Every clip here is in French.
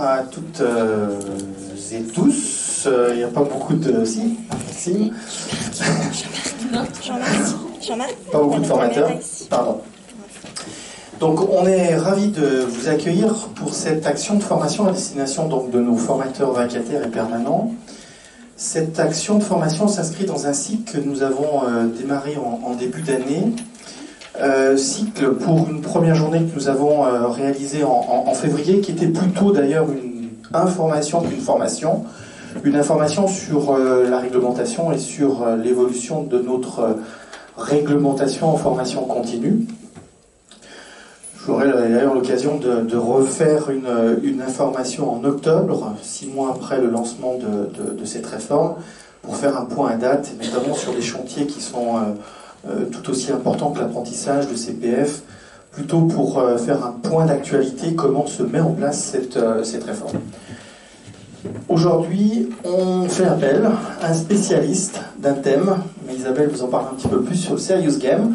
à toutes et tous. Il n'y a pas beaucoup de... Si, Jean-Marc. Pas beaucoup de formateurs. Pardon. Donc on est ravis de vous accueillir pour cette action de formation à destination donc, de nos formateurs vacataires et permanents. Cette action de formation s'inscrit dans un cycle que nous avons démarré en début d'année. Cycle pour une première journée que nous avons réalisée en février, qui était plutôt d'ailleurs une information qu'une formation. Une information sur la réglementation et sur l'évolution de notre réglementation en formation continue. J'aurai d'ailleurs l'occasion de refaire une information en octobre, 6 mois après le lancement de cette réforme, pour faire un point à date, notamment sur des chantiers qui sont tout aussi importants que l'apprentissage, le CPF, plutôt pour faire un point d'actualité, comment se met en place cette réforme. Aujourd'hui, on fait appel à un spécialiste d'un thème, mais Isabelle vous en parle un petit peu plus sur le Serious Game.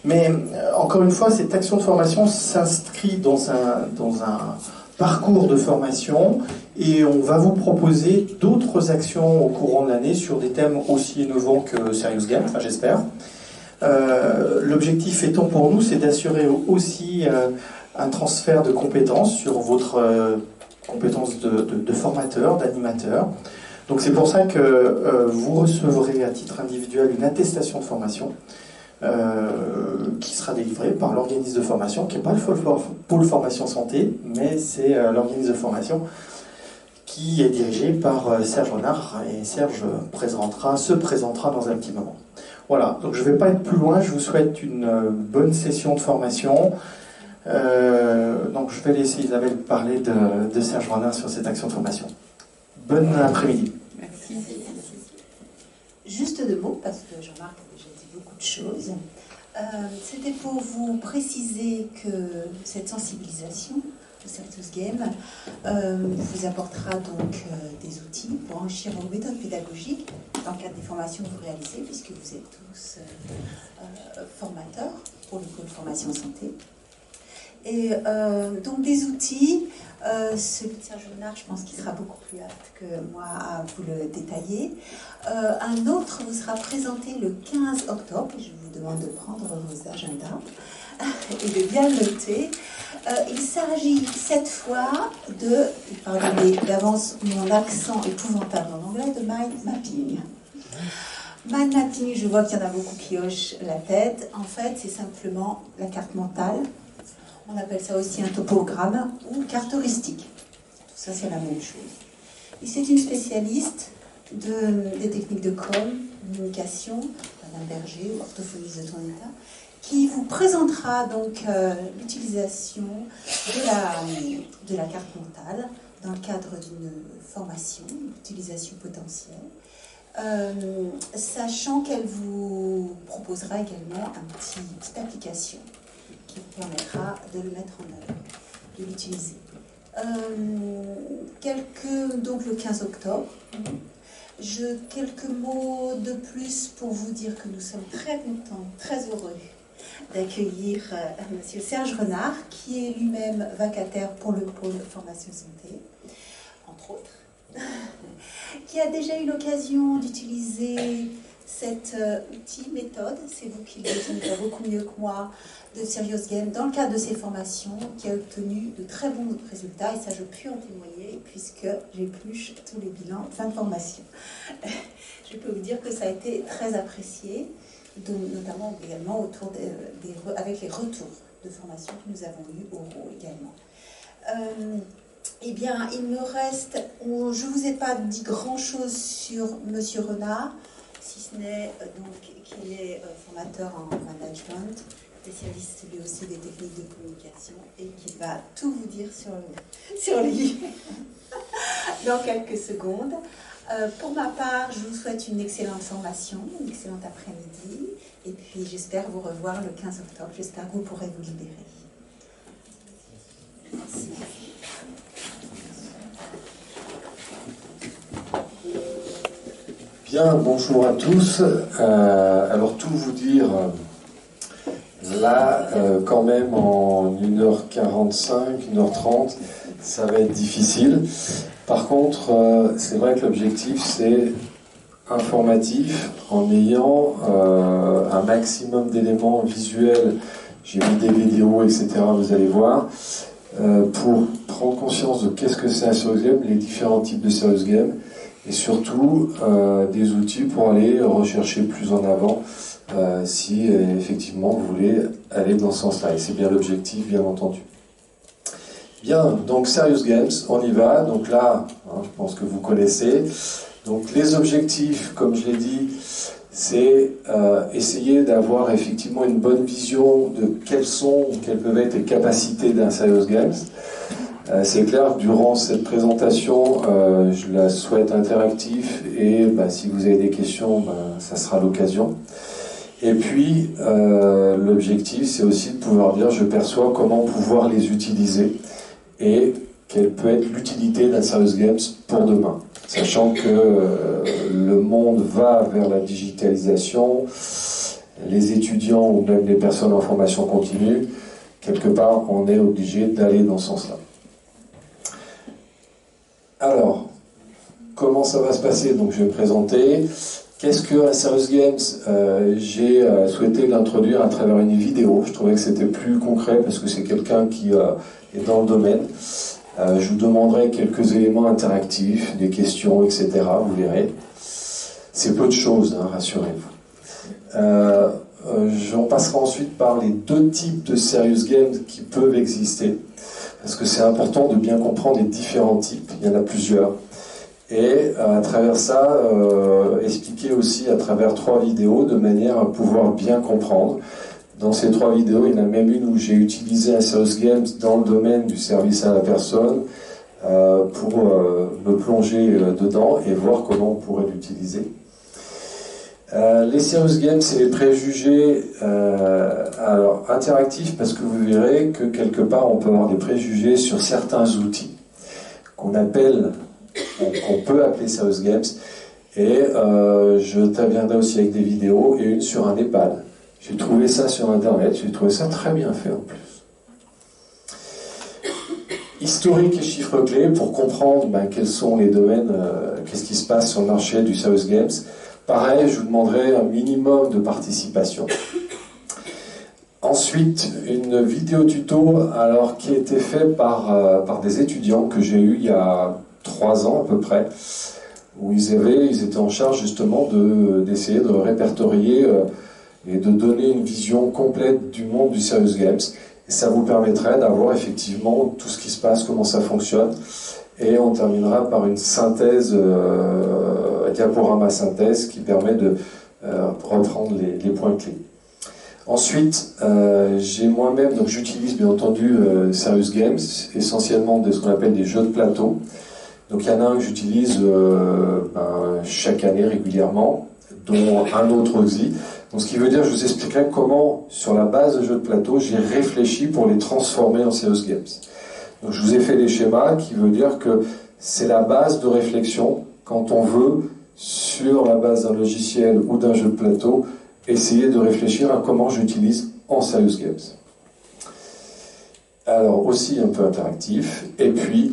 Mais encore une fois, cette action de formation s'inscrit dans un parcours de formation et on va vous proposer d'autres actions au courant de l'année sur des thèmes aussi innovants que Serious Game, enfin j'espère. L'objectif étant pour nous, c'est d'assurer aussi un transfert de compétences sur votre compétences de formateur, d'animateur. Donc c'est pour ça que vous recevrez à titre individuel une attestation de formation qui sera délivrée par l'organisme de formation, qui n'est pas le pôle formation santé, mais c'est l'organisme de formation qui est dirigé par Serge Renard, et Serge se présentera dans un petit moment. Voilà, donc je ne vais pas être plus loin, je vous souhaite une bonne session de formation. Donc je vais laisser Isabelle parler de Serge Renard sur cette action de formation. Bon après-midi. Merci. Juste 2 mots, parce que Jean-Marc a déjà dit beaucoup de choses. C'était pour vous préciser que cette sensibilisation au Serious Game vous apportera donc des outils pour enrichir vos méthodes pédagogiques dans le cadre des formations que vous réalisez, puisque vous êtes tous formateurs pour le pôle formation santé. Et donc des outils, celui de Serge Renard, je pense qu'il sera beaucoup plus apte que moi à vous le détailler. Un autre vous sera présenté le 15 octobre, et je vous demande de prendre vos agendas et de bien le noter. Il s'agit cette fois pardonnez d'avance mon accent épouvantable en anglais, de mind mapping. Mind mapping, je vois qu'il y en a beaucoup qui hochent la tête. En fait, c'est simplement la carte mentale. On appelle ça aussi un topogramme ou carte heuristique. Tout ça, c'est la même chose. Et c'est une spécialiste des techniques de communication, Madame Berger, orthophoniste de ton état, qui vous présentera donc l'utilisation de la carte mentale dans le cadre d'une formation, d'utilisation potentielle, sachant qu'elle vous proposera également une petite application qui vous permettra de le mettre en œuvre, de l'utiliser. Donc le 15 octobre, quelques mots de plus pour vous dire que nous sommes très contents, très heureux d'accueillir Monsieur Serge Renard, qui est lui-même vacataire pour le pôle formation santé, entre autres, qui a déjà eu l'occasion d'utiliser cette méthode, c'est vous qui le dites beaucoup mieux que moi, de Serious Game, dans le cadre de ces formations, qui a obtenu de très bons résultats, et ça je puis en témoigner, puisque j'épluche tous les bilans de fin de formation. Je peux vous dire que ça a été très apprécié, notamment également avec les retours de formation que nous avons eus oraux également. Eh bien, il me reste, je ne vous ai pas dit grand-chose sur Monsieur Renard, si ce n'est qu'il est formateur en management, spécialiste lui aussi des techniques de communication, et qu'il va tout vous dire sur lui dans quelques secondes. Pour ma part, je vous souhaite une excellente formation, une excellente après-midi, et puis j'espère vous revoir le 15 octobre. J'espère que vous pourrez vous libérer. Merci. Bien, bonjour à tous. Alors tout vous dire, là, quand même en 1h45, 1h30, ça va être difficile. Par contre, c'est vrai que l'objectif, c'est informatif, en ayant un maximum d'éléments visuels. J'ai mis des vidéos, etc., vous allez voir, pour prendre conscience de qu'est-ce que c'est un serious game, les différents types de serious game, et surtout des outils pour aller rechercher plus en avant si effectivement vous voulez aller dans ce sens-là. Et c'est bien l'objectif, bien entendu. Bien, donc Serious Games, on y va. Donc là, je pense que vous connaissez. Donc les objectifs, comme je l'ai dit, c'est essayer d'avoir effectivement une bonne vision de quelles peuvent être les capacités d'un Serious Games. C'est clair que durant cette présentation, je la souhaite interactive et si vous avez des questions, ça sera l'occasion. Et puis, l'objectif, c'est aussi de pouvoir dire, je perçois comment pouvoir les utiliser et quelle peut être l'utilité d'un Serious Games pour demain. Sachant que le monde va vers la digitalisation, les étudiants ou même les personnes en formation continue, quelque part, on est obligé d'aller dans ce sens-là. Alors, comment ça va se passer? Donc, je vais me présenter. Qu'est-ce qu'un Serious Games? J'ai souhaité l'introduire à travers une vidéo. Je trouvais que c'était plus concret parce que c'est quelqu'un qui est dans le domaine. Je vous demanderai quelques éléments interactifs, des questions, etc. Vous verrez. C'est peu de choses, rassurez-vous. J'en passerai ensuite par les deux types de Serious Games qui peuvent exister. Parce que c'est important de bien comprendre les différents types. Il y en a plusieurs. Et à travers ça, expliquer aussi à travers 3 vidéos de manière à pouvoir bien comprendre. Dans ces 3 vidéos, il y en a même une où j'ai utilisé un Serious Games dans le domaine du service à la personne pour me plonger dedans et voir comment on pourrait l'utiliser. Les Serious Games, c'est les préjugés alors interactifs parce que vous verrez que quelque part on peut avoir des préjugés sur certains outils qu'on peut appeler Serious Games, et je t'inviendrai aussi avec des vidéos et une sur un EHPAD. J'ai trouvé ça sur internet, j'ai trouvé ça très bien fait en plus. Historique et chiffres clés pour comprendre quels sont les domaines, qu'est-ce qui se passe sur le marché du Serious Games. Pareil, je vous demanderai un minimum de participation. Ensuite, une vidéo tuto qui a été faite par des étudiants que j'ai eu il y a 3 ans à peu près, où ils étaient en charge justement d'essayer de répertorier et de donner une vision complète du monde du Serious Games. Et ça vous permettrait d'avoir effectivement tout ce qui se passe, comment ça fonctionne. Et on terminera par une synthèse, diaporama synthèse, qui permet de reprendre les points clés. Ensuite, j'ai moi-même, donc j'utilise bien entendu Serious Games, essentiellement de ce qu'on appelle des jeux de plateau. Donc il y en a un que j'utilise chaque année régulièrement, dont un autre aussi. Donc ce qui veut dire, je vous expliquerai comment, sur la base de jeux de plateau, j'ai réfléchi pour les transformer en Serious Games. Donc je vous ai fait des schémas qui veut dire que c'est la base de réflexion quand on veut, sur la base d'un logiciel ou d'un jeu de plateau, essayer de réfléchir à comment j'utilise en Serious Games. Alors aussi un peu interactif. Et puis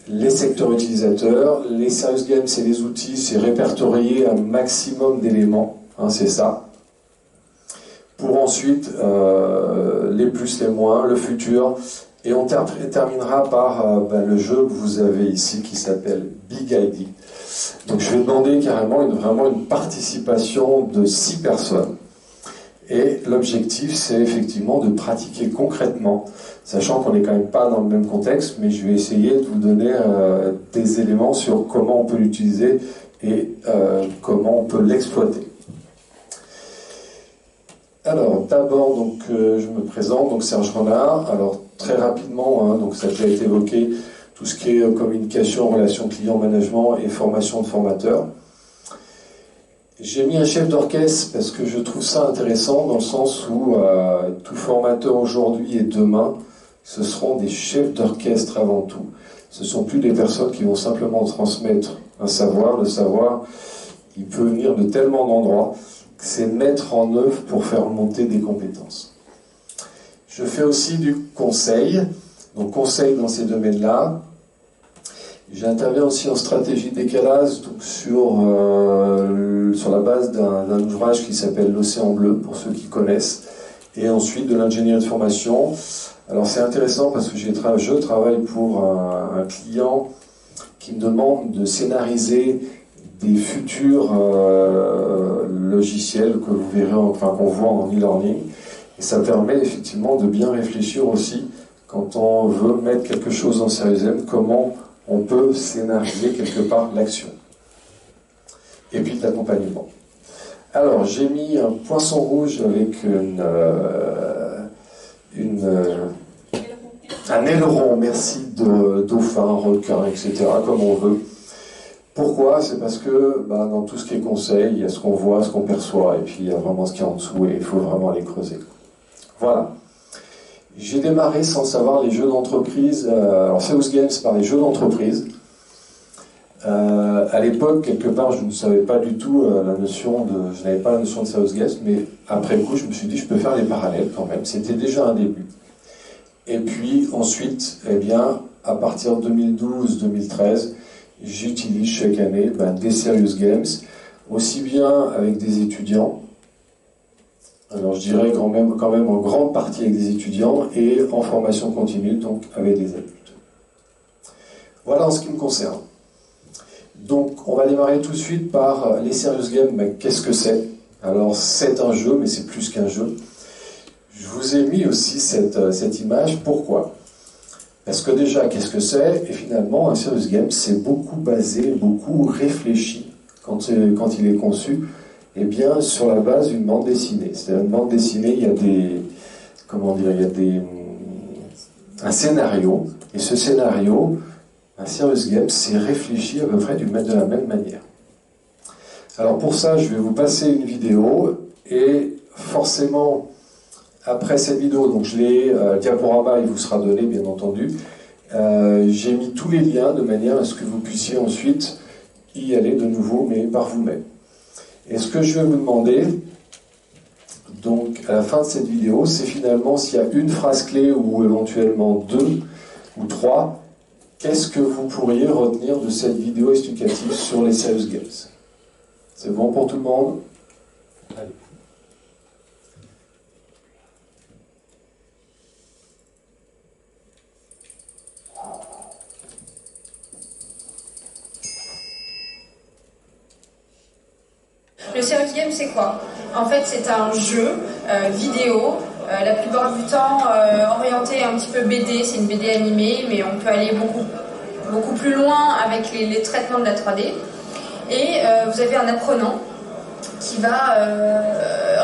les secteurs utilisateurs, les Serious Games, c'est les outils, c'est répertorier un maximum d'éléments, c'est ça. Pour ensuite les plus, les moins, le futur. Et on terminera par le jeu que vous avez ici qui s'appelle Big ID. Donc je vais demander carrément vraiment une participation de 6 personnes. Et l'objectif, c'est effectivement de pratiquer concrètement, sachant qu'on n'est quand même pas dans le même contexte, mais je vais essayer de vous donner des éléments sur comment on peut l'utiliser et comment on peut l'exploiter. Alors, d'abord, donc, je me présente, donc Serge Renard. Alors, très rapidement, donc ça a déjà été évoqué, tout ce qui est communication, relations clients, management et formation de formateurs. J'ai mis un chef d'orchestre parce que je trouve ça intéressant dans le sens où tout formateur aujourd'hui et demain, ce seront des chefs d'orchestre avant tout. Ce ne sont plus des personnes qui vont simplement transmettre un savoir. Le savoir, il peut venir de tellement d'endroits que c'est mettre en œuvre pour faire monter des compétences. Je fais aussi du conseil. Donc conseil dans ces domaines-là, J'interviens aussi en stratégie de décalage, donc sur la base d'un ouvrage qui s'appelle L'Océan Bleu, pour ceux qui connaissent, et ensuite de l'ingénierie de formation. Alors c'est intéressant parce que je travaille pour un client qui me demande de scénariser des futurs logiciels que vous verrez, enfin qu'on voit en e-learning. Et ça permet effectivement de bien réfléchir aussi quand on veut mettre quelque chose en Serious Game, comment on peut scénariser quelque part l'action. Et puis de l'accompagnement. Alors, j'ai mis un poisson rouge avec un aileron, merci, de dauphin, requin, etc., comme on veut. Pourquoi? C'est parce que dans tout ce qui est conseil, il y a ce qu'on voit, ce qu'on perçoit, et puis il y a vraiment ce qui est en dessous, et il faut vraiment les creuser. Voilà. J'ai démarré sans savoir les jeux d'entreprise. Alors, Serious Games par les jeux d'entreprise. À l'époque, quelque part, je ne savais pas du tout je n'avais pas la notion de Serious Games, mais après coup, je me suis dit, je peux faire les parallèles quand même. C'était déjà un début. Et puis ensuite, eh bien, à partir de 2012-2013, j'utilise chaque année des Serious Games, aussi bien avec des étudiants. Alors je dirais quand même en grande partie avec des étudiants et en formation continue, donc avec des adultes. Voilà en ce qui me concerne. Donc on va démarrer tout de suite par les Serious Games. Qu'est-ce que c'est? Alors c'est un jeu, mais c'est plus qu'un jeu. Je vous ai mis aussi cette image. Pourquoi? Parce que déjà, qu'est-ce que c'est? Et finalement, un Serious Game, c'est beaucoup basé, beaucoup réfléchi quand il est conçu. Eh bien, sur la base d'une bande dessinée. C'est-à-dire une bande dessinée, il y a un scénario, et ce scénario, un Serious Game, c'est réfléchi à peu près de la même manière. Alors pour ça, je vais vous passer une vidéo, et forcément, après cette vidéo, donc le diaporama, il vous sera donné, bien entendu, j'ai mis tous les liens de manière à ce que vous puissiez ensuite y aller de nouveau, mais par vous-même. Et ce que je vais vous demander, donc à la fin de cette vidéo, c'est finalement s'il y a une phrase clé ou éventuellement 2 ou 3, qu'est-ce que vous pourriez retenir de cette vidéo explicative sur les Serious Games? C'est bon pour tout le monde? Allez. Le Serious Game, c'est quoi? En fait, c'est un jeu vidéo, la plupart du temps orienté un petit peu BD, c'est une BD animée, mais on peut aller beaucoup plus loin avec les traitements de la 3D. Et vous avez un apprenant qui va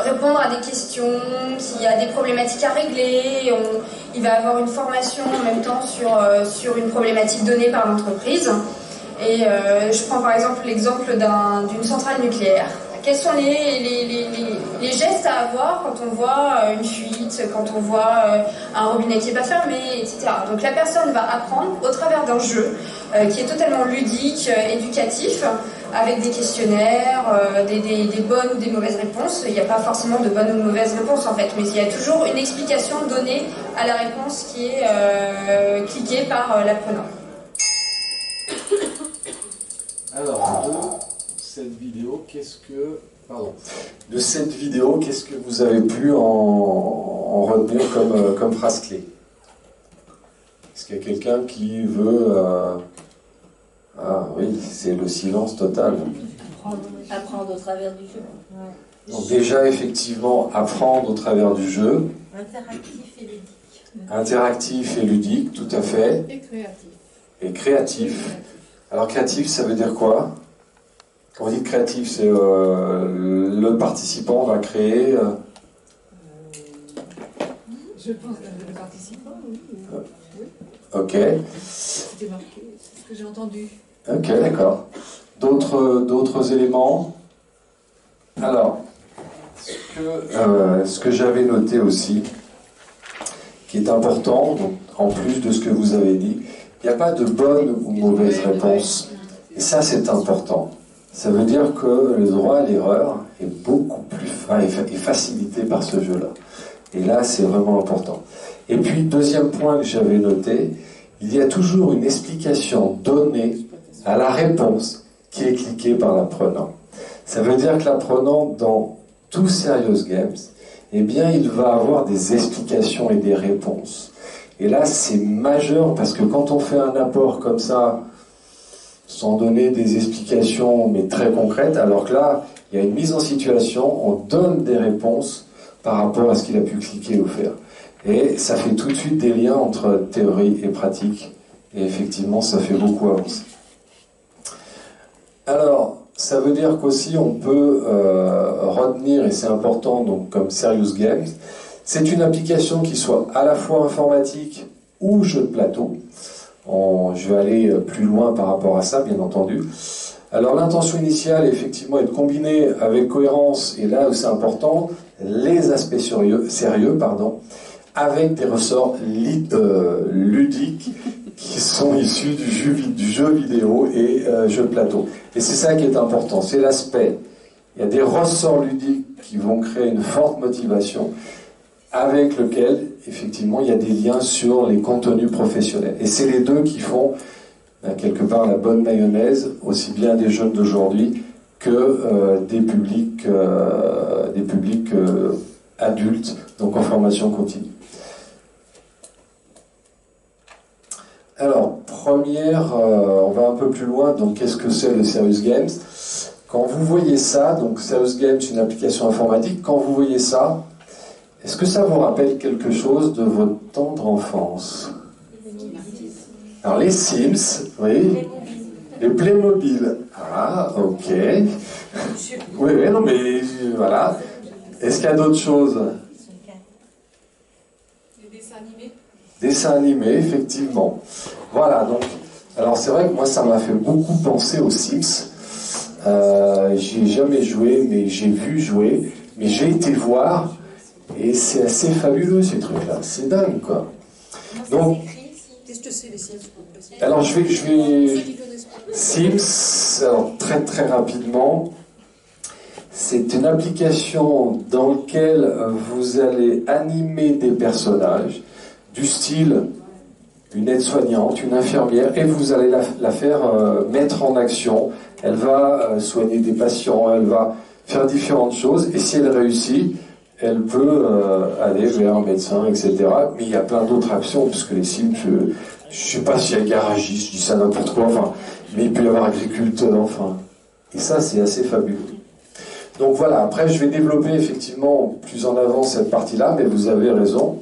répondre à des questions, qui a des problématiques à régler. Il va avoir une formation en même temps sur une problématique donnée par l'entreprise. Et je prends par exemple l'exemple d'une centrale nucléaire. Quels sont les gestes à avoir quand on voit une fuite, quand on voit un robinet qui n'est pas fermé, etc. Donc la personne va apprendre au travers d'un jeu qui est totalement ludique, éducatif, avec des questionnaires, des bonnes ou des mauvaises réponses. Il n'y a pas forcément de bonnes ou de mauvaises réponses en fait, mais il y a toujours une explication donnée à la réponse qui est cliquée par l'apprenant. Alors, de cette vidéo, qu'est-ce que vous avez pu en retenir comme phrase clé? Est-ce qu'il y a quelqu'un qui veut... Ah oui, c'est le silence total. Apprendre au travers du jeu. Ouais. Donc déjà, effectivement, apprendre au travers du jeu. Interactif et ludique. Interactif et ludique, tout à fait. Et créatif. Et créatif. Alors créatif, ça veut dire quoi? Quand on dit créatif, c'est le participant va créer... Je pense que le participant, oui. Ok. C'était marqué, c'est ce que j'ai entendu. Ok, d'accord. D'autres éléments? Alors, ce que j'avais noté aussi, qui est important, donc, en plus de ce que vous avez dit, il n'y a pas de bonne ou mauvaise réponse. Et ça, c'est important. Ça veut dire que le droit à l'erreur est beaucoup plus est facilité par ce jeu-là. Et là, c'est vraiment important. Et puis, deuxième point que j'avais noté, il y a toujours une explication donnée à la réponse qui est cliquée par l'apprenant. Ça veut dire que l'apprenant, dans tout Serious Games, eh bien, il va avoir des explications et des réponses. Et là, c'est majeur, parce que quand on fait un apport comme ça, sans donner des explications, mais très concrètes, alors que là, il y a une mise en situation, on donne des réponses par rapport à ce qu'il a pu cliquer ou faire. Et ça fait tout de suite des liens entre théorie et pratique. Et effectivement, ça fait beaucoup avancer. Alors, ça veut dire qu'aussi on peut retenir, et c'est important, donc comme Serious Games, c'est une application qui soit à la fois informatique ou jeu de plateau. Je vais aller plus loin par rapport à ça, bien entendu. Alors l'intention initiale, effectivement, est de combiner avec cohérence, et là où c'est important, les aspects sérieux, avec des ressorts ludiques qui sont issus du jeu vidéo et jeu de plateau. Et c'est ça qui est important, c'est l'aspect. Il y a des ressorts ludiques qui vont créer une forte motivation, avec lequel, effectivement, il y a des liens sur les contenus professionnels. Et c'est les deux qui font, quelque part, la bonne mayonnaise, aussi bien des jeunes d'aujourd'hui que des publics adultes, donc en formation continue. Alors, on va un peu plus loin, donc qu'est-ce que c'est le Serious Games? Quand vous voyez ça, donc Serious Games, une application informatique, quand vous voyez ça, est-ce que ça vous rappelle quelque chose de votre tendre enfance? Alors les Sims, oui, les Playmobil. Ah, ok. Oui, non, mais voilà. Est-ce qu'il y a d'autres choses? Les dessins animés. Dessins animés, effectivement. Voilà, donc. Alors c'est vrai que moi ça m'a fait beaucoup penser aux Sims. J'y ai jamais joué, mais j'ai vu jouer. Mais j'ai été voir. Et c'est assez fabuleux ces trucs-là, c'est dingue quoi. Donc, qu'est-ce que c'est les Sims? Alors je vais Sims, alors très très rapidement, c'est une application dans laquelle vous allez animer des personnages du style une aide-soignante, une infirmière, et vous allez la faire mettre en action. Elle va soigner des patients, elle va faire différentes choses, et si elle réussit, elle peut aller vers un médecin, etc. Mais il y a plein d'autres actions, puisque les Sims, je ne sais pas s'il y a garagiste, je dis ça n'importe quoi, enfin, mais il peut y avoir agriculteur, enfin. Et ça, c'est assez fabuleux. Donc voilà, après, je vais développer effectivement plus en avant cette partie-là, mais vous avez raison.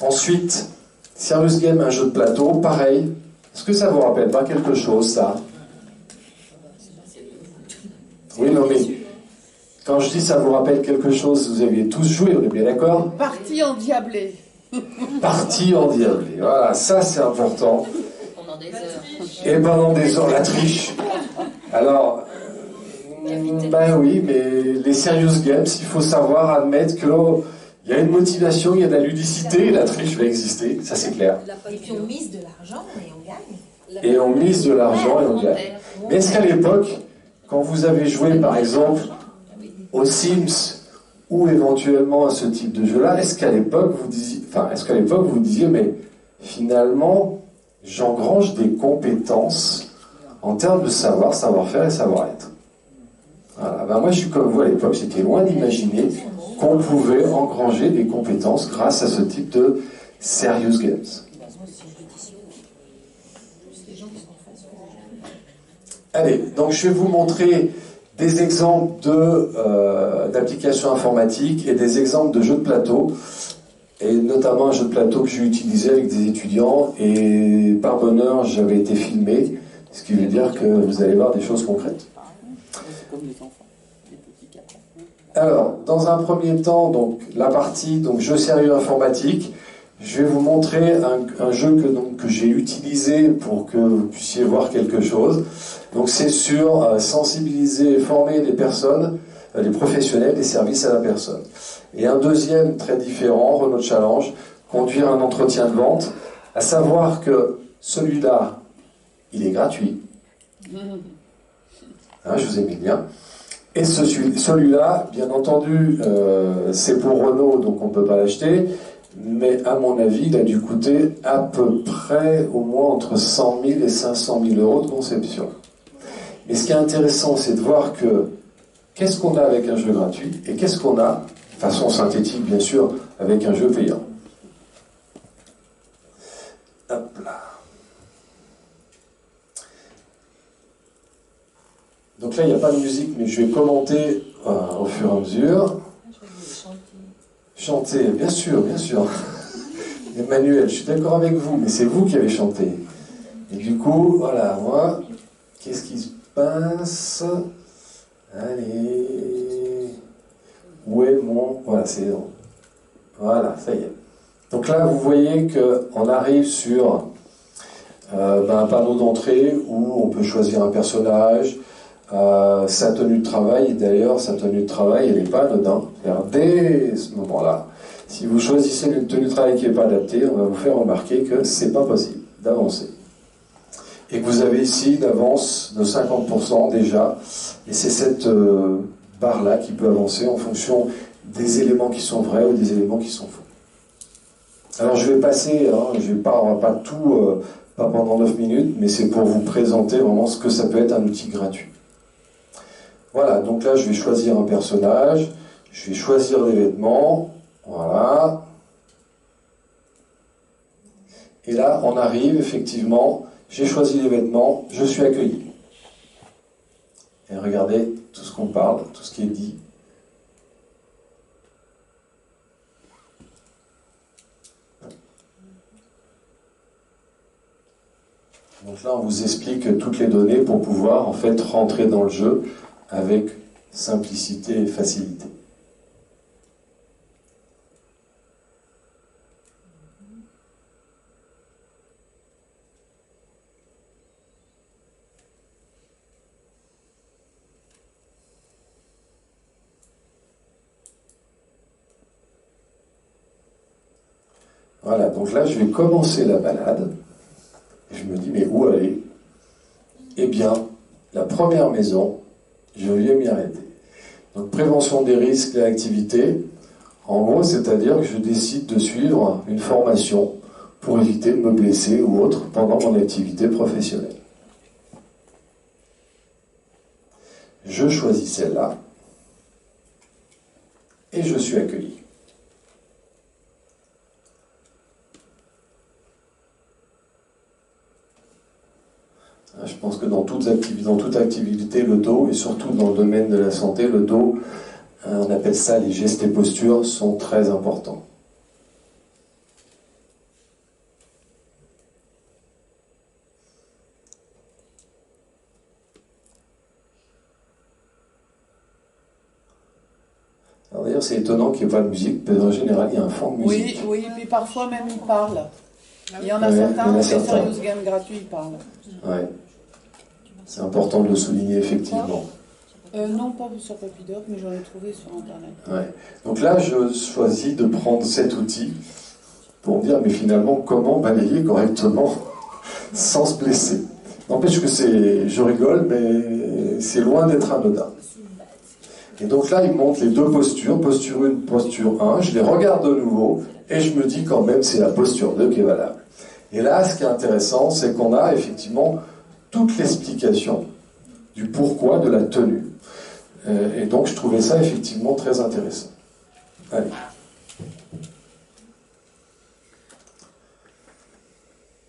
Ensuite, Serious Game, un jeu de plateau, pareil. Est-ce que ça vous rappelle pas quelque chose, ça? Oui, non, mais quand je dis ça vous rappelle quelque chose, vous aviez tous joué, on est bien d'accord? Partie endiablée. Partie endiablée, voilà, ça c'est important. Pendant des heures. Et pendant des heures, la triche. Alors, ben oui, mais les Serious Games, il faut savoir admettre qu'il y a une motivation, il y a de la ludicité, et la triche va exister, ça c'est clair. Et puis on mise de l'argent et on gagne. Et on mise de l'argent et on gagne. Mais est-ce qu'à l'époque, quand vous avez joué par exemple aux Sims ou éventuellement à ce type de jeu-là, est-ce qu'à l'époque vous disiez, mais finalement, j'engrange des compétences en termes de savoir-faire et savoir-être. Voilà. Ben moi, je suis comme vous à l'époque, j'étais loin d'imaginer qu'on pouvait engranger des compétences grâce à ce type de Serious Games. Allez, donc je vais vous montrer des exemples d'applications informatiques et des exemples de jeux de plateau, et notamment un jeu de plateau que j'ai utilisé avec des étudiants, et par bonheur j'avais été filmé, ce qui veut dire que vous allez voir des choses concrètes. Alors, dans un premier temps, donc la partie jeu sérieux informatique, je vais vous montrer un jeu que j'ai utilisé pour que vous puissiez voir quelque chose. Donc c'est sur sensibiliser et former les personnes, les professionnels des services à la personne. Et un deuxième très différent, Renault Challenge, conduire un entretien de vente, à savoir que celui-là, il est gratuit. Hein, je vous ai mis le lien. Et celui-là, bien entendu, c'est pour Renault, donc on ne peut pas l'acheter. mais à mon avis, il a dû coûter à peu près au moins entre 100 000 et 500 000 euros de conception. Mais ce qui est intéressant, c'est de voir que qu'est-ce qu'on a avec un jeu gratuit et qu'est-ce qu'on a, de façon synthétique bien sûr, avec un jeu payant. Hop là. Donc là, il n'y a pas de musique, mais je vais commenter au fur et à mesure. Chanter, bien sûr, bien sûr. Emmanuel, je suis d'accord avec vous, mais c'est vous qui avez chanté. Et du coup, voilà, moi, qu'est-ce qui se passe? Allez. Où est mon... Voilà, c'est... Voilà, ça y est. Donc là, vous voyez qu'on arrive sur un panneau d'entrée où on peut choisir un personnage, sa tenue de travail. Et d'ailleurs, sa tenue de travail, elle n'est pas anodine. Dès ce moment-là, si vous choisissez une tenue de travail qui n'est pas adaptée, on va vous faire remarquer que c'est pas possible d'avancer. Et que vous avez ici une avance de 50% déjà. Et c'est cette barre-là qui peut avancer en fonction des éléments qui sont vrais ou des éléments qui sont faux. Alors je vais passer, on va pas tout, pas pendant 9 minutes, mais c'est pour vous présenter vraiment ce que ça peut être un outil gratuit. Voilà, donc là je vais choisir un personnage, je vais choisir les vêtements, voilà. Et là on arrive effectivement, j'ai choisi les vêtements, je suis accueilli. Et regardez tout ce qu'on parle, tout ce qui est dit. Donc là, on vous explique toutes les données pour pouvoir en fait rentrer dans le jeu avec simplicité et facilité. Voilà, donc là, je vais commencer la balade. Et je me dis, mais où aller? Eh bien, la première maison, je vais m'y arrêter. Donc, prévention des risques et activités. En gros, c'est-à-dire que je décide de suivre une formation pour éviter de me blesser ou autre pendant mon activité professionnelle. Je choisis celle-là et je suis accueilli. Je pense que dans toute activité, le dos, et surtout dans le domaine de la santé, le dos, on appelle ça les gestes et postures, sont très importants. Alors d'ailleurs, c'est étonnant qu'il n'y ait pas de musique, parce qu'en général, il y a un fond de musique. Oui, et puis parfois même ils parlent. Il y en a certains, les Serious Games gratuits, ils parlent. Ouais. C'est important de le souligner, effectivement. Non, pas sur Papy-Doc, mais j'en ai trouvé sur Internet. Ouais. Donc là, je choisis de prendre cet outil pour me dire, mais finalement, comment balayer correctement sans se blesser. N'empêche que je rigole, mais c'est loin d'être anodin. Et donc là, il montre les deux postures, posture 1, posture 1, je les regarde de nouveau, et je me dis quand même, c'est la posture 2 qui est valable. Et là, ce qui est intéressant, c'est qu'on a effectivement toute l'explication du pourquoi de la tenue. Et donc, je trouvais ça effectivement très intéressant. Allez.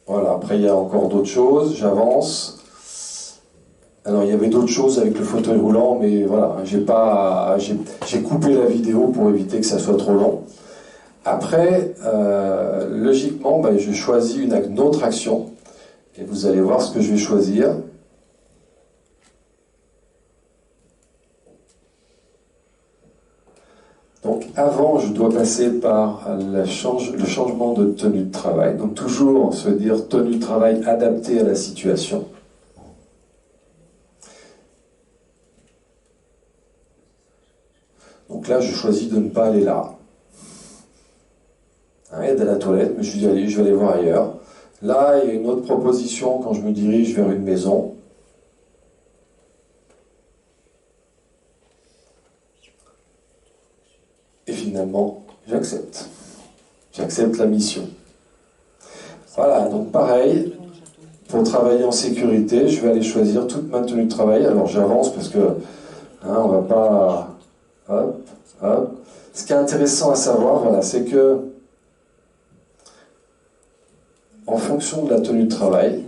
Voilà, après, il y a encore d'autres choses, j'avance. Alors, il y avait d'autres choses avec le fauteuil roulant, mais voilà, j'ai coupé la vidéo pour éviter que ça soit trop long. Après, logiquement, je choisis une autre action, et vous allez voir ce que je vais choisir. Donc, avant, je dois passer par le changement de tenue de travail. Donc, toujours se dire tenue de travail adaptée à la situation. Donc là, je choisis de ne pas aller là. Aide à la toilette, mais je suis dit, allez, je vais aller voir ailleurs. Là, il y a une autre proposition quand je me dirige vers une maison. Et finalement, j'accepte. J'accepte la mission. Voilà, donc pareil, pour travailler en sécurité, je vais aller choisir toute ma tenue de travail. Alors j'avance parce que on va pas... Hop, hop. Ce qui est intéressant à savoir, voilà, c'est que en fonction de la tenue de travail,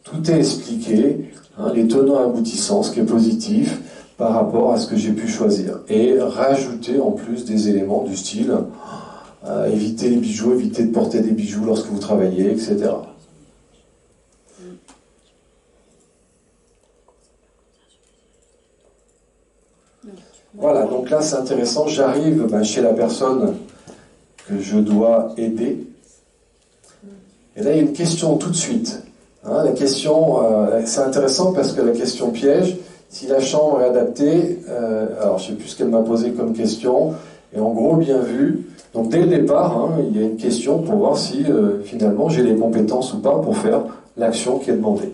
tout est expliqué, les tenants et aboutissants, ce qui est positif par rapport à ce que j'ai pu choisir. Et rajouter en plus des éléments du style éviter les bijoux, éviter de porter des bijoux lorsque vous travaillez, etc. Voilà, donc là c'est intéressant, j'arrive chez la personne que je dois aider. Et là il y a une question tout de suite. La question, c'est intéressant parce que la question piège, si la chambre est adaptée, alors je ne sais plus ce qu'elle m'a posé comme question, et en gros bien vu, donc dès le départ, il y a une question pour voir si finalement j'ai les compétences ou pas pour faire l'action qui est demandée.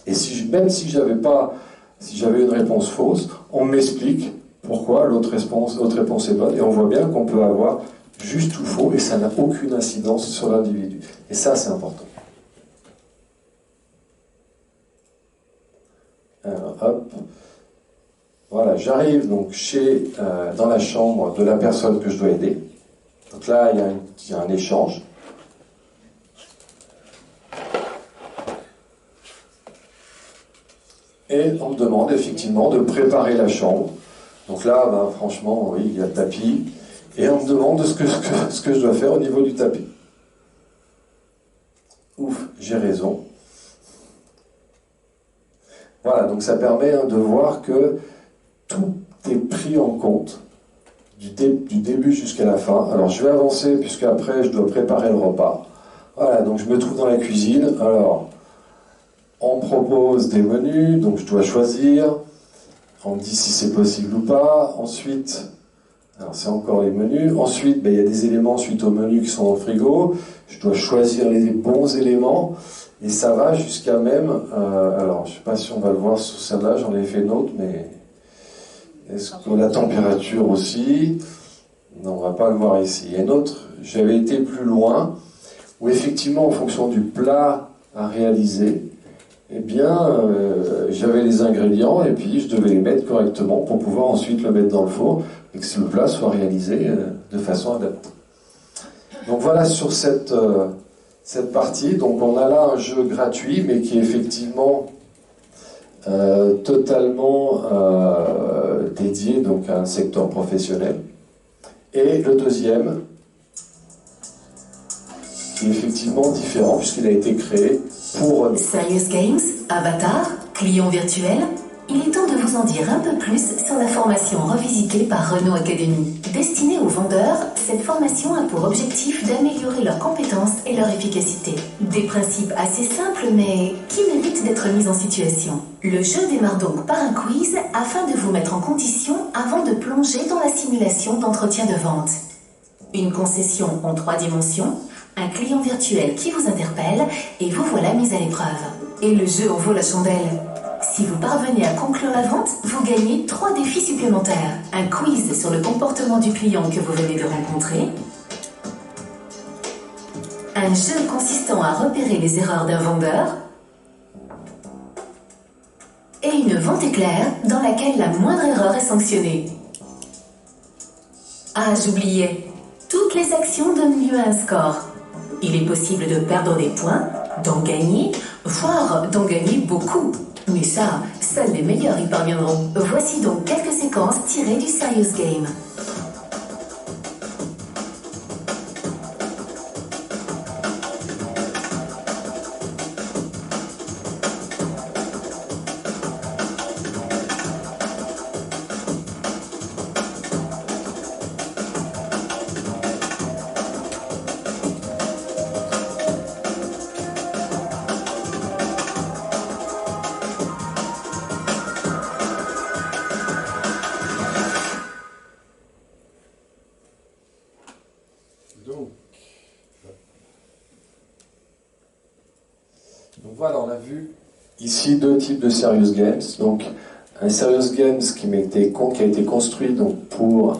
Et même si j'avais une réponse fausse, on m'explique pourquoi l'autre réponse est bonne, et on voit bien qu'on peut avoir juste ou faux, et ça n'a aucune incidence sur l'individu. Et ça, c'est important. Alors, hop. Voilà, j'arrive donc dans la chambre de la personne que je dois aider. Donc là, il y a un échange. Et on me demande effectivement de préparer la chambre. Donc là, franchement, oui, il y a le tapis. Et on me demande ce que je dois faire au niveau du tapis. Ouf, j'ai raison. Voilà, donc ça permet de voir que tout est pris en compte du début jusqu'à la fin. Alors je vais avancer puisque après je dois préparer le repas. Voilà, donc je me trouve dans la cuisine. Alors, on me propose des menus, donc je dois choisir. On me dit si c'est possible ou pas. Ensuite, alors c'est encore les menus. Ensuite, il y a des éléments suite aux menus qui sont dans le frigo. Je dois choisir les bons éléments. Et ça va jusqu'à même... alors, je ne sais pas si on va le voir sur celle-là, j'en ai fait une autre, mais... Est-ce que la température aussi? Non, on ne va pas le voir ici. Il y a une autre, j'avais été plus loin, où effectivement, en fonction du plat à réaliser, eh bien, j'avais les ingrédients et puis je devais les mettre correctement pour pouvoir ensuite le mettre dans le four et que le plat soit réalisé de façon adaptée. Donc voilà sur cette partie. Donc on a là un jeu gratuit, mais qui est effectivement totalement dédié donc à un secteur professionnel. Et le deuxième, qui est effectivement différent puisqu'il a été créé pour Renault. Serious Games, Avatar, client virtuel. Il est temps de vous en dire un peu plus sur la formation revisitée par Renault Academy. Destinée aux vendeurs, cette formation a pour objectif d'améliorer leurs compétences et leur efficacité. Des principes assez simples mais qui méritent d'être mis en situation. Le jeu démarre donc par un quiz afin de vous mettre en condition avant de plonger dans la simulation d'entretien de vente. Une concession en 3 dimensions, un client virtuel qui vous interpelle et vous voilà mis à l'épreuve. Et le jeu en vaut la chandelle. Si vous parvenez à conclure la vente, vous gagnez 3 défis supplémentaires. Un quiz sur le comportement du client que vous venez de rencontrer. Un jeu consistant à repérer les erreurs d'un vendeur. Et une vente éclair dans laquelle la moindre erreur est sanctionnée. Ah, j'oubliais. Toutes les actions donnent lieu à un score. Il est possible de perdre des points, d'en gagner, voire d'en gagner beaucoup. Mais ça, seuls les meilleurs y parviendront. Voici donc quelques séquences tirées du Serious Game. Donc voilà, on a vu ici 2 types de Serious Games. Donc un Serious Games qui a été construit donc, pour